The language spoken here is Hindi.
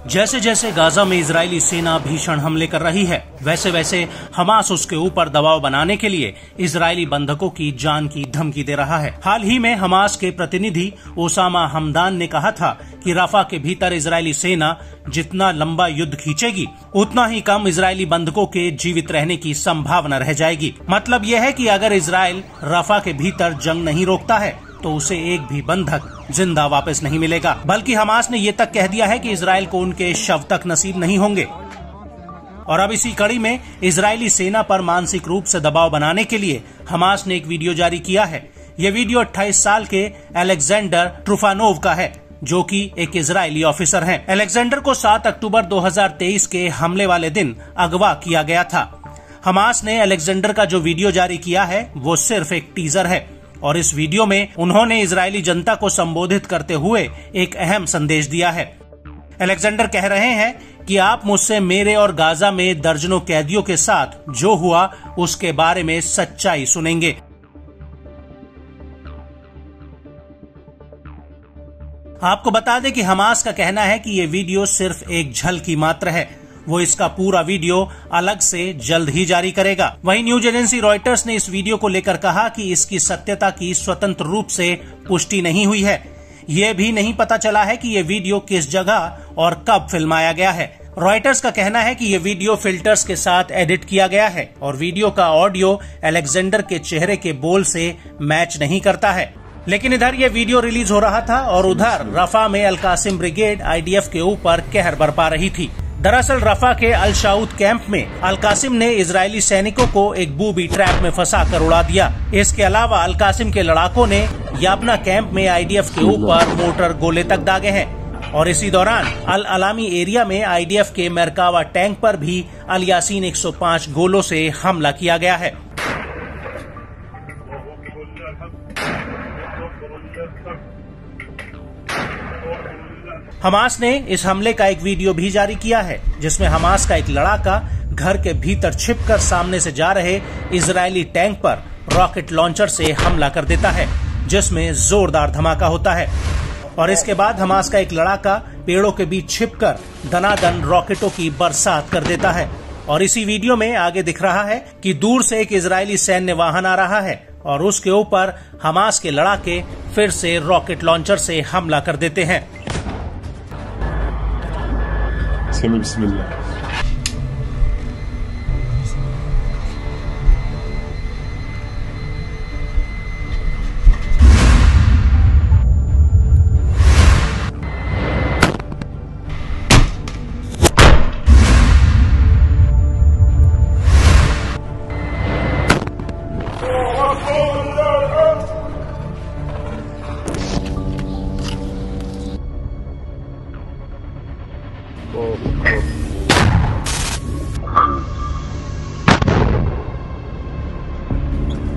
जैसे जैसे गाजा में इजरायली सेना भीषण हमले कर रही है, वैसे वैसे हमास उसके ऊपर दबाव बनाने के लिए इजरायली बंधकों की जान की धमकी दे रहा है। हाल ही में हमास के प्रतिनिधि ओसामा हमदान ने कहा था कि रफा के भीतर इजरायली सेना जितना लंबा युद्ध खींचेगी, उतना ही कम इजरायली बंधकों के जीवित रहने की संभावना रह जाएगी। मतलब यह है कि अगर इजरायल रफा के भीतर जंग नहीं रोकता है तो उसे एक भी बंधक जिंदा वापस नहीं मिलेगा। बल्कि हमास ने ये तक कह दिया है कि इजरायल को उनके शव तक नसीब नहीं होंगे। और अब इसी कड़ी में इजरायली सेना पर मानसिक रूप से दबाव बनाने के लिए हमास ने एक वीडियो जारी किया है। ये वीडियो 28 साल के अलेक्जेंडर ट्रूफानोव का है, जो कि एक इजरायली ऑफिसर हैं। अलेक्जेंडर को 7 अक्टूबर 2023 के हमले वाले दिन अगवा किया गया था। हमास ने अलेक्जेंडर का जो वीडियो जारी किया है वो सिर्फ एक टीजर है और इस वीडियो में उन्होंने इजरायली जनता को संबोधित करते हुए एक अहम संदेश दिया है। अलेक्जेंडर कह रहे हैं कि आप मुझसे मेरे और गाजा में दर्जनों कैदियों के साथ जो हुआ उसके बारे में सच्चाई सुनेंगे। आपको बता दें कि हमास का कहना है कि ये वीडियो सिर्फ एक झलकी मात्र है। वो इसका पूरा वीडियो अलग से जल्द ही जारी करेगा। वहीं न्यूज एजेंसी रॉयटर्स ने इस वीडियो को लेकर कहा कि इसकी सत्यता की स्वतंत्र रूप से पुष्टि नहीं हुई है। ये भी नहीं पता चला है कि ये वीडियो किस जगह और कब फिल्माया गया है। रॉयटर्स का कहना है कि ये वीडियो फिल्टर्स के साथ एडिट किया गया है और वीडियो का ऑडियो अलेक्जेंडर के चेहरे के बोल से मैच नहीं करता है। लेकिन इधर ये वीडियो रिलीज हो रहा था और उधर रफा में अल कासिम ब्रिगेड IDF के ऊपर कहर बरपा रही थी। दरअसल रफा के अल शाऊद कैंप में अल कासिम ने इजरायली सैनिकों को एक बूबी ट्रैप में फंसाकर उड़ा दिया। इसके अलावा अल कासिम के लड़ाकों ने याबना कैंप में IDF के ऊपर मोटर गोले तक दागे हैं और इसी दौरान अल अलामी एरिया में IDF के मरकावा टैंक पर भी अल यासीन 105 गोलों से हमला किया गया है। हमास ने इस हमले का एक वीडियो भी जारी किया है, जिसमें हमास का एक लड़ाका घर के भीतर छिपकर सामने से जा रहे इजरायली टैंक पर रॉकेट लॉन्चर से हमला कर देता है, जिसमें जोरदार धमाका होता है। और इसके बाद हमास का एक लड़ाका पेड़ों के बीच छिपकर दनादन रॉकेटों की बरसात कर देता है। और इसी वीडियो में आगे दिख रहा है कि दूर से एक इजरायली सैन्य वाहन आ रहा है और उसके ऊपर हमास के लड़ाके फिर से रॉकेट लॉन्चर से हमला कर देते हैं। बिस्मिल्लाह।